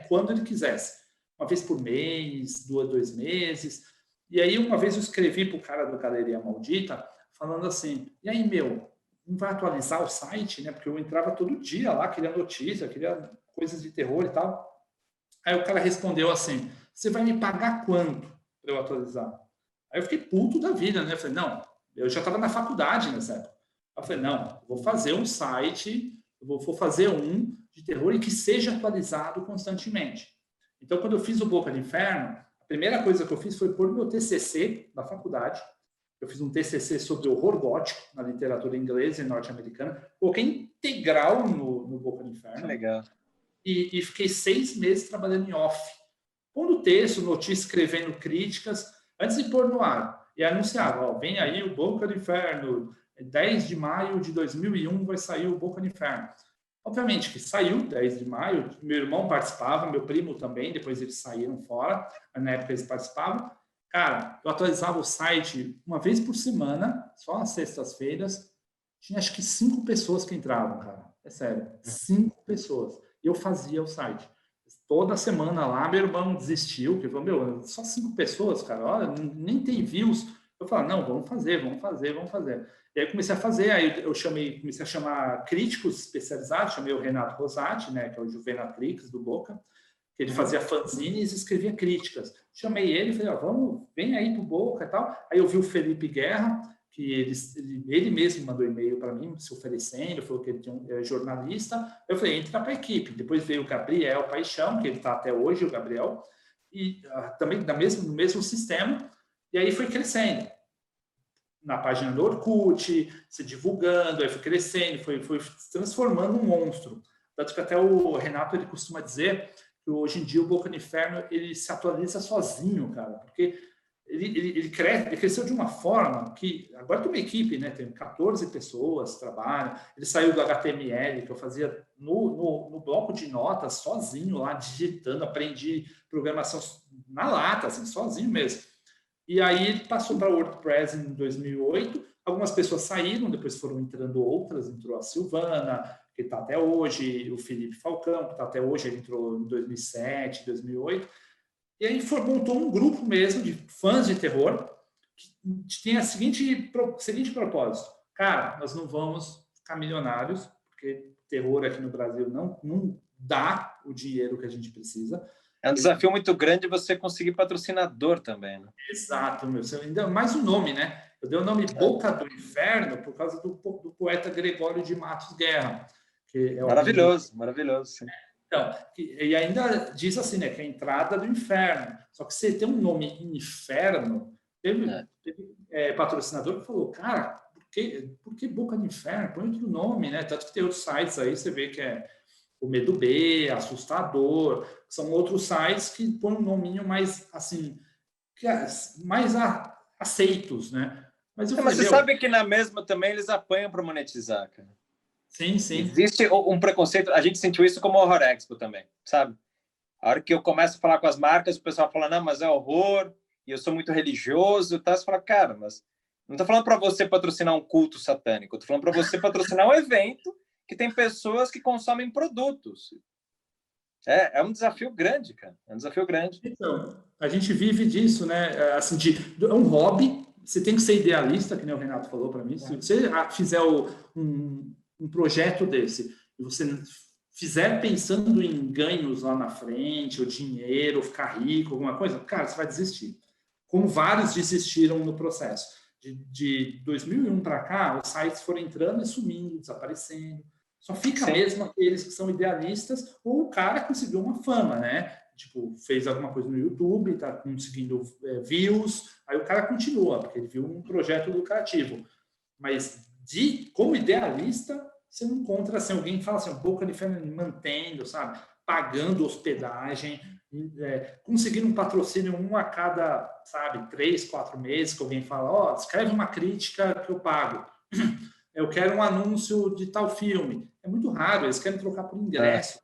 quando ele quisesse. uma vez por mês, 2 meses. E aí, uma vez eu escrevi para o cara do Galeria Maldita, falando assim, e aí, meu, não vai atualizar o site, né? Porque eu entrava todo dia lá, queria notícia, queria coisas de terror e tal. Aí o cara respondeu assim, você vai me pagar quanto para eu atualizar? Aí eu fiquei puto da vida, né? Eu falei, não, eu já estava na faculdade nessa época. Aí eu falei, não, vou fazer um site, vou fazer um de terror e que seja atualizado constantemente. Então, quando eu fiz o Boca do Inferno, a primeira coisa que eu fiz foi pôr meu TCC da faculdade. Eu fiz um TCC sobre horror gótico na literatura inglesa e norte-americana. Coloquei integral no Boca do Inferno. Legal. E fiquei 6 meses trabalhando em off. Pondo texto, notícia, escrevendo críticas, antes de pôr no ar. E anunciava, ó, vem aí o Boca do Inferno, 10 de maio de 2001 vai sair o Boca do Inferno. Obviamente que saiu 10 de maio, meu irmão participava, meu primo também, depois eles saíram fora, na época eles participavam. Cara, eu atualizava o site uma vez por semana, só às sextas-feiras, tinha acho que 5 pessoas que entravam, cara. É sério, 5 pessoas. Eu fazia o site. Toda semana lá, meu irmão desistiu, porque falou, meu, só 5 pessoas, cara, olha, nem tem views. Eu falei, não, vamos fazer. E aí comecei a fazer, aí eu comecei a chamar críticos especializados, chamei o Renato Rosati, né, que é o Juvenatrix do Boca, que ele fazia fanzines e escrevia críticas. Chamei ele e falei, ó, vem aí pro Boca e tal. Aí eu vi o Felipe Guerra, que ele mesmo mandou e-mail para mim, se oferecendo, falou que ele é jornalista. Eu falei, entra para a equipe. Depois veio o Gabriel Paixão, que ele está até hoje, o Gabriel, e também no mesmo sistema. E aí foi crescendo. Na página do Orkut, se divulgando, aí foi crescendo, foi se transformando um monstro. Tanto que até o Renato ele costuma dizer que hoje em dia o Boca do Inferno ele se atualiza sozinho, cara, porque ele cresceu de uma forma que agora tem uma equipe, né? Tem 14 pessoas que trabalham. Ele saiu do HTML, que eu fazia no bloco de notas, sozinho lá, digitando, aprendi programação na lata, assim, sozinho mesmo. E aí ele passou para o WordPress em 2008. Algumas pessoas saíram, depois foram entrando outras. Entrou a Silvana, que está até hoje, o Felipe Falcão, que está até hoje, ele entrou em 2007, 2008. E aí montou um grupo mesmo de fãs de terror que tinha o seguinte propósito. Cara, nós não vamos ficar milionários, porque terror aqui no Brasil não dá o dinheiro que a gente precisa. É um desafio muito grande você conseguir patrocinador também, né? Exato, meu. Ainda mais o nome, né? Eu dei o nome Boca do Inferno por causa do poeta Gregório de Matos Guerra. Que é maravilhoso, maravilhoso. Sim. Então, e ainda diz assim, né, que é a entrada do inferno. Só que você tem um nome inferno, teve patrocinador que falou, cara, por que Boca do Inferno? Põe outro nome, né? Tanto que tem outros sites aí, você vê que é o Medo B, Assustador, são outros sites que põem um nominho mais, assim, mais aceitos, né? Mas você sabe que na mesma também eles apanham para monetizar, cara. Sim. Existe um preconceito, a gente sentiu isso como Horror Expo também, sabe? A hora que eu começo a falar com as marcas, o pessoal fala, não, mas é horror, e eu sou muito religioso, tá? Você fala, cara, mas não tô falando para você patrocinar um culto satânico, eu tô falando para você patrocinar um evento que tem pessoas que consomem produtos. É um desafio grande, cara. É um desafio grande. Então, a gente vive disso, né? Assim, é um hobby, você tem que ser idealista, que nem o Renato falou para mim. Se você fizer um projeto desse e você fizer pensando em ganhos lá na frente, ou dinheiro, ou ficar rico, alguma coisa, cara, você vai desistir. Como vários desistiram no processo. De 2001 para cá, os sites foram entrando e sumindo, desaparecendo. Só fica mesmo aqueles que são idealistas ou o cara conseguiu uma fama, né? Tipo, fez alguma coisa no YouTube, tá conseguindo views, aí o cara continua, porque ele viu um projeto lucrativo. Mas como idealista, você não encontra assim, alguém que fala assim, Boca do Inferno mantendo, sabe? Pagando hospedagem, conseguindo um patrocínio a cada, sabe, 3, 4 meses, que alguém fala, ó, escreve uma crítica que eu pago. Eu quero um anúncio de tal filme. É muito raro, eles querem trocar por ingresso.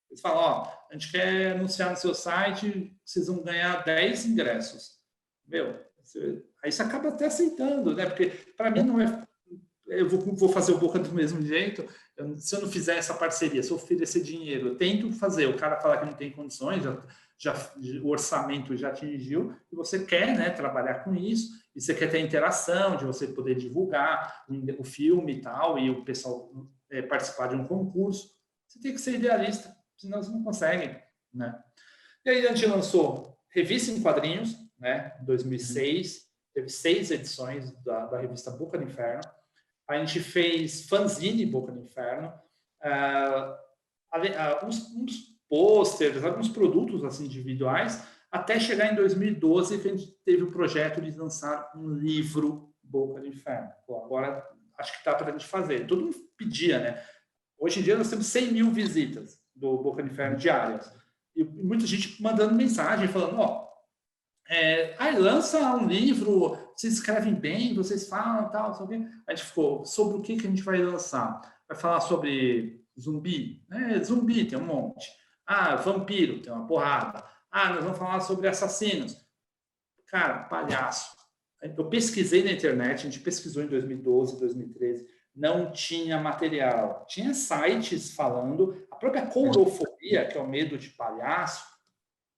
Eles falam, ó, a gente quer anunciar no seu site, vocês vão ganhar 10 ingressos. Meu, aí você acaba até aceitando, né? Porque para mim não é... Eu vou fazer o Boca do mesmo jeito. Se eu não fizer essa parceria, se eu oferecer dinheiro, eu tento fazer. O cara fala que não tem condições, o orçamento já atingiu, e você quer, né, trabalhar com isso, e você quer ter interação, de você poder divulgar o filme e tal, e o pessoal participar de um concurso. Você tem que ser idealista, senão você não consegue, né? E aí a gente lançou revista em quadrinhos, né, em 2006, teve 6 edições da revista Boca do Inferno. A gente fez fanzine Boca do Inferno, uns pôsteres, alguns produtos assim, individuais, até chegar em 2012, que a gente teve o projeto de lançar um livro Boca do Inferno. Pô, agora acho que dá para a gente fazer. Todo mundo pedia, né? Hoje em dia nós temos 100 mil visitas do Boca do Inferno diárias. E muita gente mandando mensagem, falando, ó, lança um livro, vocês escrevem bem, vocês falam tal, sabe? A gente ficou, sobre o que a gente vai lançar? Vai falar sobre zumbi? Zumbi tem um monte. Vampiro, tem uma porrada. Nós vamos falar sobre assassinos. Cara, palhaço. Eu pesquisei na internet, a gente pesquisou em 2012, 2013, não tinha material. Tinha sites falando, a própria courofobia, que é o medo de palhaço,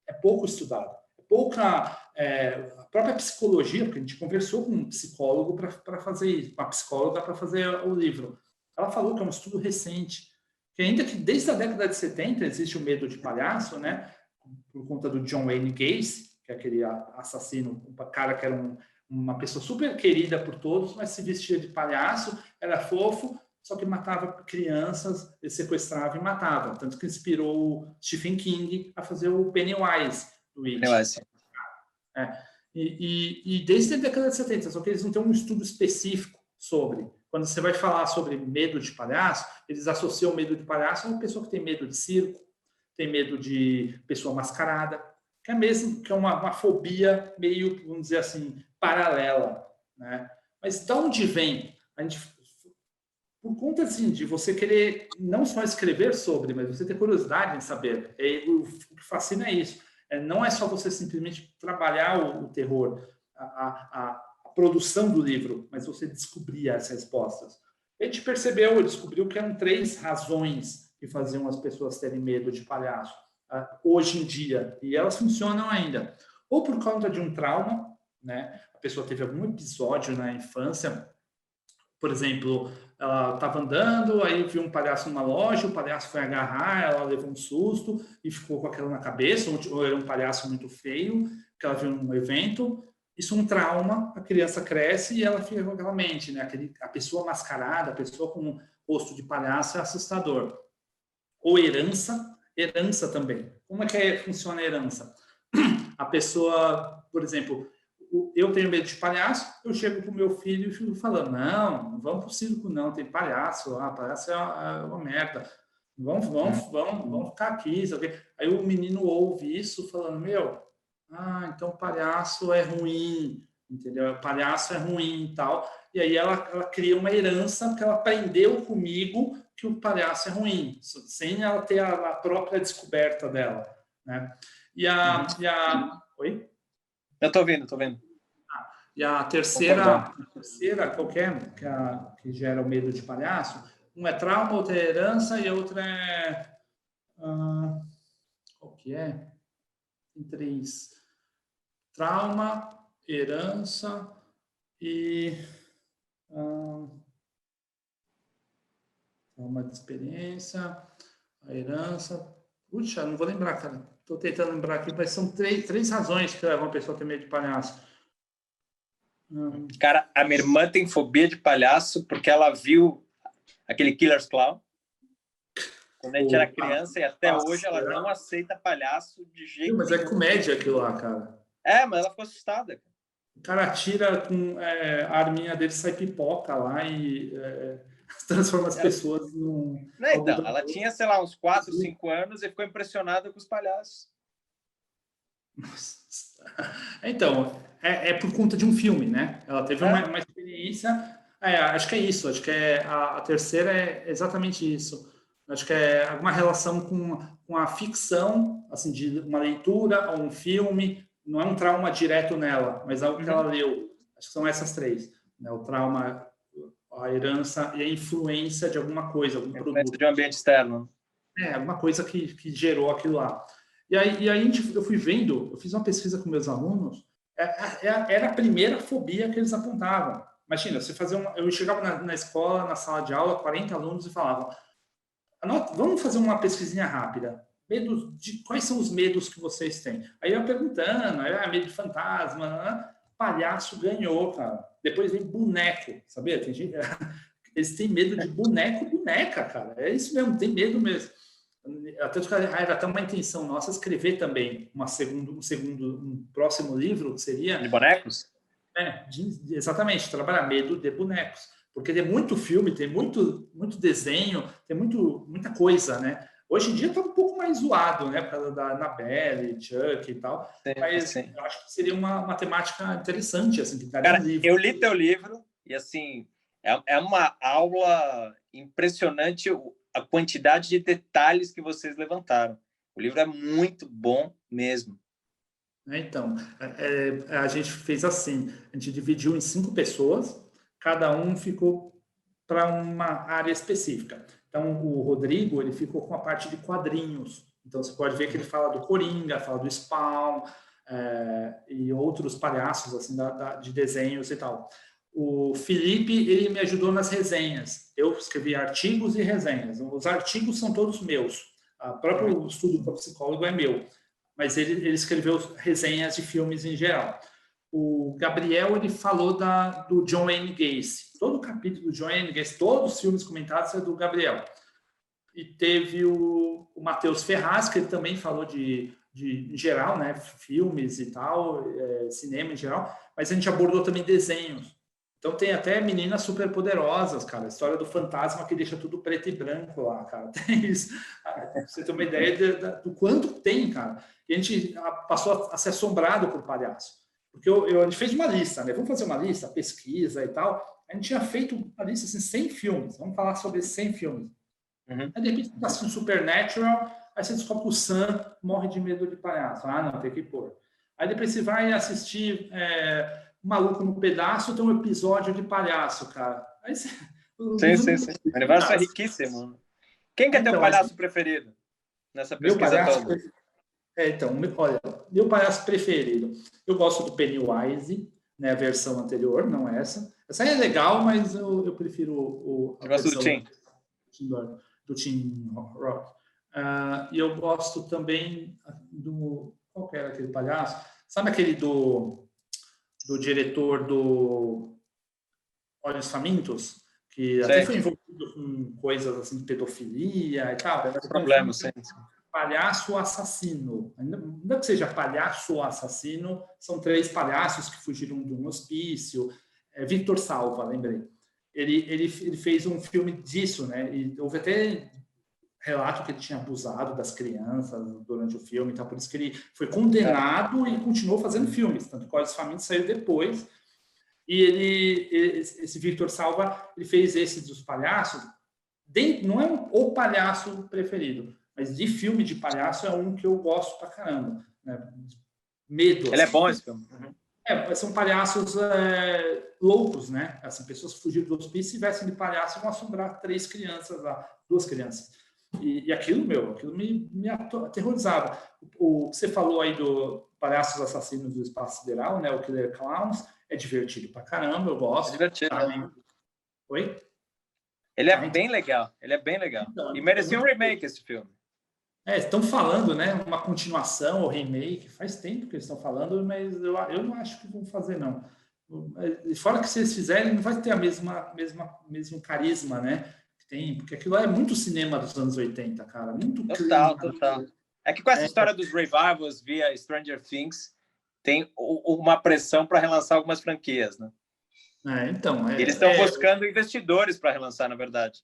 é pouco estudado. A própria psicologia, porque a gente conversou com um psicólogo para fazer isso, uma psicóloga para fazer o livro. Ela falou que é um estudo recente, que ainda que desde a década de 70 existe o medo de palhaço, né? Por conta do John Wayne Gacy, que é aquele assassino, um cara que era uma pessoa super querida por todos, mas se vestia de palhaço, era fofo, só que matava crianças, ele sequestrava e matava. Tanto que inspirou o Stephen King a fazer o Pennywise do It. E desde a década de 70, só que eles não têm um estudo específico sobre. Quando você vai falar sobre medo de palhaço, eles associam o medo de palhaço a uma pessoa que tem medo de circo, tem medo de pessoa mascarada, que é uma fobia meio, vamos dizer assim, paralela, né? Mas de onde vem? A gente, por conta assim, de você querer não só escrever sobre, mas você ter curiosidade em saber. O que fascina é isso. Não é só você simplesmente trabalhar o terror, a produção do livro, mas você descobrir as respostas. A gente descobriu que eram 3 razões que faziam as pessoas terem medo de palhaço hoje em dia, e elas funcionam ainda. Ou por conta de um trauma, né? A pessoa teve algum episódio na infância, por exemplo, ela estava andando, aí viu um palhaço numa loja, o palhaço foi agarrar, ela levou um susto e ficou com aquilo na cabeça, ou era um palhaço muito feio, que ela viu num evento. Isso é um trauma, a criança cresce e ela fica com aquela mente, né? A pessoa mascarada, a pessoa com rosto de palhaço é assustador. Ou herança também. Como é que funciona a herança? A pessoa, por exemplo, eu tenho medo de palhaço, eu chego para o meu filho e fico falando, não vamos para o circo não, tem palhaço lá, palhaço é uma merda, vamos ficar aqui, sabe? Aí o menino ouve isso falando, então palhaço é ruim, entendeu? Palhaço é ruim e tal, e aí ela cria uma herança, porque ela aprendeu comigo que o palhaço é ruim, sem ela ter a própria descoberta dela, né? Oi? Eu tô vendo. E a terceira qualquer, que gera o medo de palhaço, um é trauma, outra é herança e a outra é... qual que é? Tem 3. Trauma, herança e... trauma de experiência, a herança... Puxa, não vou lembrar, cara. Estou tentando lembrar aqui, mas são 3 razões que levam a pessoa a ter medo de palhaço. Cara, a minha irmã tem fobia de palhaço porque ela viu aquele Killer's Clown quando a gente era criança e até hoje ela não aceita palhaço de jeito nenhum. Mas é comédia aquilo lá, cara. Mas ela ficou assustada. O cara tira com a arminha dele, sai pipoca lá e transforma as pessoas num... Então, ela tinha, sei lá, uns 4, 5 anos e ficou impressionada com os palhaços. Então, é por conta de um filme, né? Ela teve uma experiência... acho que é isso. Acho que a terceira é exatamente isso. Acho que é alguma relação com a ficção, assim, de uma leitura ou um filme. Não é um trauma direto nela, mas algo que ela leu. Acho que são essas 3. Né? O trauma, a herança e a influência de alguma coisa, algum produto. De um ambiente externo. Alguma coisa que gerou aquilo lá. Eu fui vendo, eu fiz uma pesquisa com meus alunos, era a primeira fobia que eles apontavam. Imagina, você fazer eu chegava na escola, na sala de aula, 40 alunos e falava, vamos fazer uma pesquisinha rápida. Quais são os medos que vocês têm? Aí eu perguntando, medo de fantasma, né? Palhaço ganhou, cara. Depois vem boneco, sabia? Tem gente, eles têm medo de boneca, cara. É isso mesmo, tem medo mesmo. Era até uma intenção nossa escrever também um próximo livro, que seria... De bonecos? Exatamente, trabalhar medo de bonecos. Porque tem muito filme, tem muito desenho, tem muita coisa, né? Hoje em dia está um pouco mais zoado, né? Por causa da Annabelle, Chuck e tal. Mas eu acho que seria uma temática interessante, assim, que daria Cara, um livro. eu li teu livro e, assim, é uma aula impressionante a quantidade de detalhes que vocês levantaram. O livro é muito bom mesmo. Então, a gente fez assim, a gente dividiu em 5 pessoas, cada um ficou para uma área específica. Então, o Rodrigo, ele ficou com a parte de quadrinhos. Então, você pode ver que ele fala do Coringa, fala do Spawn, e outros palhaços assim de desenhos e tal. O Felipe, ele me ajudou nas resenhas. Eu escrevi artigos e resenhas. Os artigos são todos meus. O próprio estudo para psicólogo é meu. Mas ele escreveu resenhas de filmes em geral. O Gabriel, ele falou do John Wayne Gacy. Todo o capítulo do John Wayne Gacy, todos os filmes comentados é do Gabriel. E teve o Matheus Ferraz, que ele também falou em geral, né, filmes e tal, cinema em geral, mas a gente abordou também desenhos. Então tem até Meninas Superpoderosas, cara, a história do fantasma que deixa tudo preto e branco lá, cara. Tem isso. Pra você ter uma ideia do quanto tem, cara. E a gente passou a ser assombrado por palhaço. Porque a gente fez uma lista, né? Vamos fazer uma lista, pesquisa e tal. A gente tinha feito uma lista, assim, 100 filmes. Vamos falar sobre 100 filmes. Aí, de repente, você está assistindo Supernatural, aí você descobre que o Sam morre de medo de palhaço. Ah, não, tem que pôr. Aí depois você vai assistir Maluco no Pedaço, tem um episódio de palhaço, cara. Aí você... Sim. O universo é riquíssimo. Quem que é teu palhaço preferido nessa pesquisa toda? Olha, meu palhaço preferido. Eu gosto do Pennywise, né, a versão anterior, não essa. Essa aí é legal, mas eu prefiro a versão do Tim Rock. E eu gosto também qual que era aquele palhaço? Sabe aquele do diretor do Olhos Famintos? Que até foi envolvido com coisas assim de pedofilia e tal. Tem problema, sim. Palhaço Assassino. Ainda que seja Palhaço Assassino, são 3 palhaços que fugiram de um hospício. Victor Salva, lembrei. Ele fez um filme disso, né? E houve até relato que ele tinha abusado das crianças durante o filme, então por isso que ele foi condenado e continuou fazendo filmes. Tanto que Olhos Famintos saiu depois. E esse Victor Salva, ele fez esse dos palhaços. Não é o palhaço preferido, mas de filme de palhaço é um que eu gosto pra caramba. Né? Medo. Ele é bom esse filme. São palhaços loucos, né? Assim, pessoas que fugiram do hospício e vestem de palhaço e vão assombrar 3 crianças lá, 2 crianças. E aquilo me aterrorizava. Você falou aí do Palhaços Assassinos do Espaço Sideral, né? O Killer Clowns. É divertido pra caramba, eu gosto. É divertido. Né? Oi? Ele é bem legal. Então, e merecia um remake esse filme. Estão falando, né? Uma continuação ou remake. Faz tempo que eles estão falando, mas eu não acho que vão fazer, não. Fora que se eles fizerem, não vai ter a mesmo carisma, né? Que tem, porque aquilo é muito cinema dos anos 80, cara. Muito total. É que com essa história dos revivals via Stranger Things, tem uma pressão para relançar algumas franquias, né? Eles estão buscando investidores para relançar, na verdade.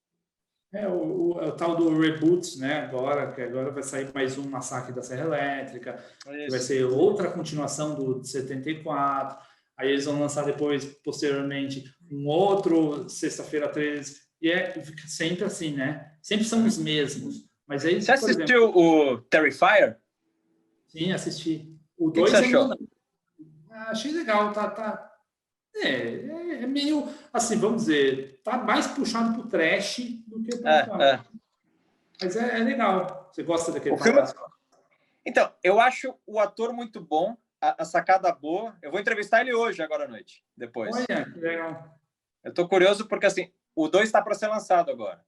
O tal do reboot, né? Que agora vai sair mais um Massacre da Serra Elétrica, que vai ser outra continuação do 74. Aí eles vão lançar depois, posteriormente, um outro Sexta-feira 13. E é sempre assim, né? Sempre são os mesmos. Mas aí, você assistiu o Terrifier? Sim, assisti. O 2 ainda não. Achei legal, é meio, assim, vamos dizer, tá mais puxado pro trash do que pro Mas Mas é legal. Você gosta daquele filme? Então, eu acho o ator muito bom, a sacada boa. Eu vou entrevistar ele hoje, agora à noite, depois. Olha, que legal. Eu tô curioso porque, assim, o 2 está para ser lançado agora.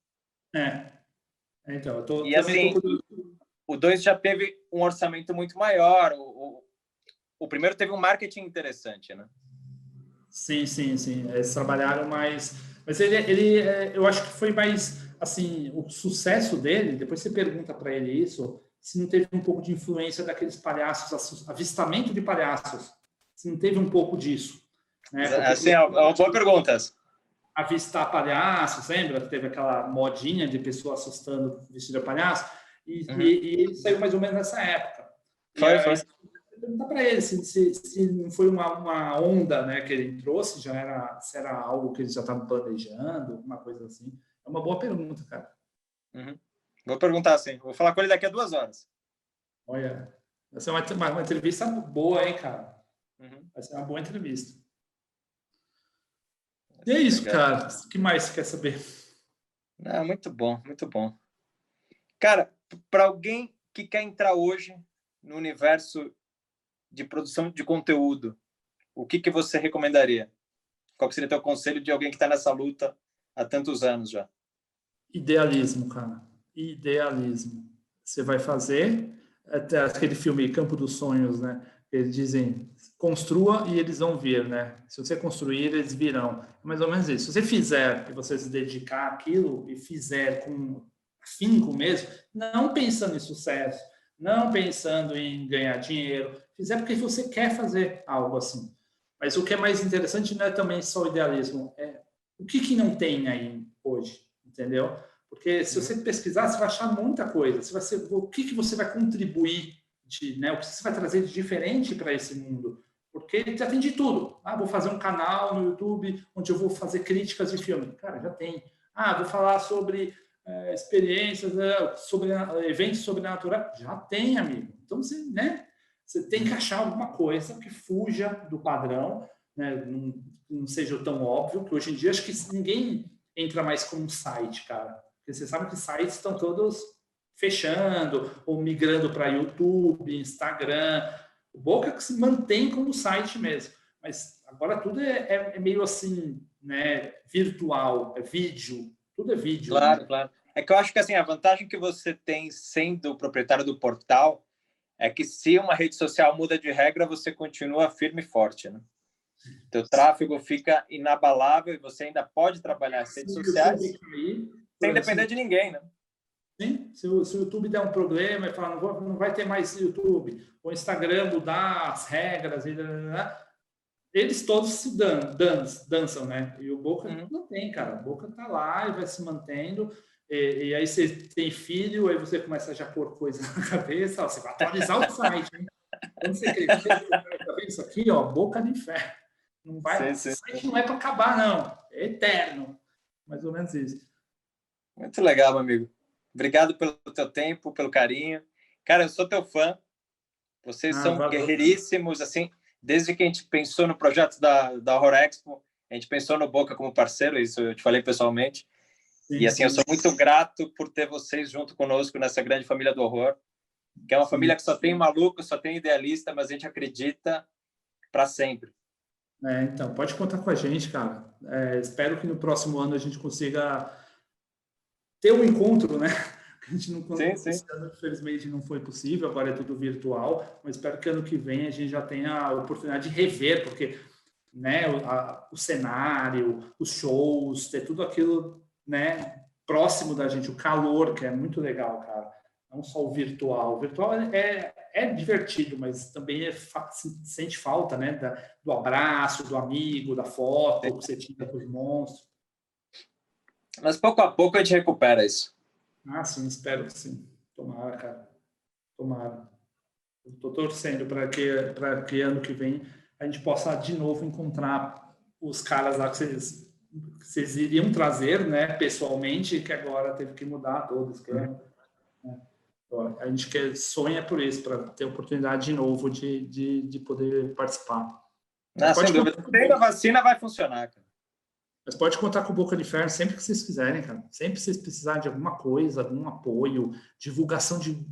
Então, E, também assim, tô curioso. o 2 já teve um orçamento muito maior. O primeiro teve um marketing interessante, né? Sim, sim, sim. Eles trabalharam mais. Mas eu acho que foi mais assim, o sucesso dele. Depois você pergunta para ele isso, se não teve um pouco de influência daqueles palhaços, avistamento de palhaços. Se não teve um pouco disso, né? Porque Assim, é uma boa pergunta. avistar palhaços, lembra? Teve aquela modinha de pessoa assustando vestido de palhaço, e ele saiu mais ou menos nessa época. Foi. Perguntar para ele se não foi uma onda, né, que ele trouxe, se era algo que eles já estavam planejando, alguma coisa assim. É uma boa pergunta, cara. Vou perguntar, sim. Vou falar com ele daqui a 2 horas. Olha, vai ser uma entrevista boa, hein, cara? Vai ser uma boa entrevista. E é isso, legal, cara. O que mais você quer saber? Muito bom, muito bom. Cara, para alguém que quer entrar hoje no universo de produção de conteúdo, o que você recomendaria? Qual seria o teu conselho de alguém que está nessa luta há tantos anos já? Idealismo, cara. Idealismo. Você vai fazer até aquele filme Campo dos Sonhos, né? Eles dizem, construa e eles vão vir, né? Se você construir, eles virão. É mais ou menos isso. Se você fizer e você se dedicar àquilo e fizer com afinco mesmo, não pensando em sucesso, não pensando em ganhar dinheiro, fizer porque você quer fazer algo assim. Mas o que é mais interessante não é também só o idealismo, é o que não tem aí hoje, entendeu? Porque se você pesquisar, você vai achar muita coisa. O que você vai contribuir, né? O que você vai trazer de diferente para esse mundo? Porque já tem de tudo. Vou fazer um canal no YouTube onde eu vou fazer críticas de filme. Cara, já tem. Vou falar sobre experiências, sobre eventos sobrenaturais. Já tem, amigo. Então, você tem que achar alguma coisa que fuja do padrão, né? Não seja tão óbvio, que hoje em dia acho que ninguém entra mais com um site, cara. Porque você sabe que sites estão todos fechando ou migrando para YouTube, Instagram. O Boca que se mantém como site mesmo. Mas agora tudo é meio assim, né? Virtual, é vídeo. Tudo é vídeo. Claro, né? claro. É que eu acho que assim, a vantagem que você tem sendo proprietário do portal é que se uma rede social muda de regra, você continua firme e forte, né? Teu tráfego fica inabalável e você ainda pode trabalhar as redes sociais sem depender de ninguém, né? Sim, se o YouTube der um problema e falar não vai ter mais YouTube, o Instagram mudar as regras, eles todos se dançam, né? E o Boca não tem, cara. O Boca tá lá e vai se mantendo. E aí você tem filho, aí você começa a já pôr coisa na cabeça, você vai atualizar o site, hein? Quando você crescer, tá vendo isso aqui, ó, Boca de Inferno. Não vai, esse site não é para acabar, não. É eterno. Mais ou menos isso. Muito legal, meu amigo. Obrigado pelo teu tempo, pelo carinho. Cara, eu sou teu fã. Vocês são guerreiríssimos, assim. Desde que a gente pensou no projeto da Horror Expo, a gente pensou no Boca como parceiro, isso eu te falei pessoalmente. Sim, e assim, sim. Eu sou muito grato por ter vocês junto conosco nessa grande família do horror, que é uma família que só tem maluco, só tem idealista, mas a gente acredita para sempre. Então, pode contar com a gente, cara. Espero que no próximo ano a gente consiga ter um encontro, né? A gente não esse ano, infelizmente, não foi possível, agora é tudo virtual, mas espero que ano que vem a gente já tenha a oportunidade de rever, porque né, o cenário, os shows, ter tudo aquilo, né, próximo da gente, o calor, que é muito legal, cara. Não só o virtual. O virtual é divertido, mas também sente falta, né, do abraço, do amigo, da foto que você tira com os monstros. Mas pouco a pouco a gente recupera isso. Sim, espero que sim. Tomara, cara. Tomara. Estou torcendo para que ano que vem a gente possa de novo encontrar os caras lá que vocês iriam trazer, né, pessoalmente, que agora teve que mudar todo o esquema. Né? A gente sonha por isso, para ter oportunidade de novo de poder participar. Sem dúvida. Tendo a vacina, vai funcionar, cara. Mas pode contar com o Boca de Ferro sempre que vocês quiserem, cara. Sempre que vocês precisarem de alguma coisa, algum apoio, divulgação de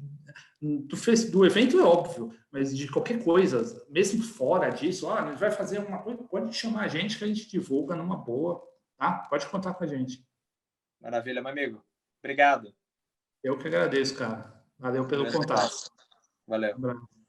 Do evento é óbvio, mas de qualquer coisa, mesmo fora disso, a gente vai fazer uma coisa, pode chamar a gente que a gente divulga numa boa, tá? Pode contar com a gente. Maravilha, meu amigo. Obrigado. Eu que agradeço, cara. Valeu pelo Grande contato. abraço. Valeu. Um abraço.